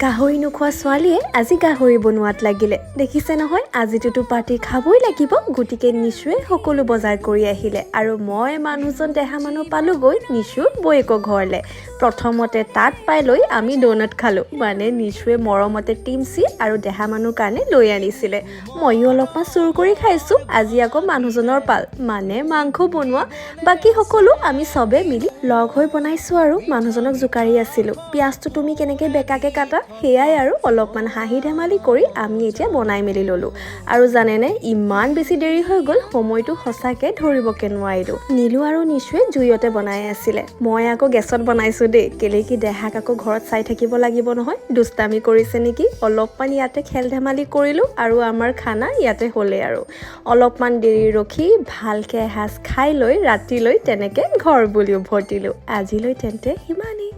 গাহৰি নোখোৱা ছোৱালীয়ে আজি গাহৰি বনোৱাত লাগিলে। দেখিছে নহয়, আজিটোতো পাৰ্টি খাবই লাগিব। গতিকে নিশুৱে সকলো বজাৰ কৰি আহিলে আৰু মই মানুহজন দেহা মানুহ পালোগৈ নিশুৰ বৌয়েকৰ ঘৰলে। প্ৰথমতে তাত পাই লৈ আমি ড'নাট খালোঁ। মানে নিশুৱে মৰমতে টিমচি আৰু দেহা মানুহ কাৰণে লৈ আনিছিলে। ময়ো অলপমান চুৰ কৰি খাইছোঁ। আজি আকৌ মানুহজনৰ পাল, মানে মাংস বনোৱা। বাকী সকলো আমি চবে মিলি লগ হৈ বনাইছোঁ আৰু মানুহজনক জোকাৰি আছিলোঁ। পিঁয়াজটো তুমি কেনেকৈ বেকাকৈ কাটা, সেয়াই আৰু অলপমান হাঁহি ধেমালি কৰি আমি এতিয়া বনাই মেলি ল'লোঁ। আৰু জানেনে, ইমান বেছি দেৰি হৈ গ'ল, সময়টো সঁচাকৈ ধৰিবকৈ নোৱাৰিলোঁ। নীলু আৰু নিশুৱে জুইতে বনাই আছিলে, মই আকৌ গেছত বনাইছোঁ দেই। কেলে কি দেহাক আকৌ ঘৰত চাই থাকিব লাগিব নহয়, দুষ্টামি কৰিছে নেকি। অলপমান ইয়াতে খেল ধেমালি কৰিলোঁ আৰু আমাৰ খানা ইয়াতে হ'লে আৰু অলপমান দেৰি ৰখি ভালকৈ এসাঁজ খাই লৈ ৰাতিলৈ তেনেকৈ ঘৰ বুলি উভতিলোঁ। আজিলৈ তেন্তে সিমানেই।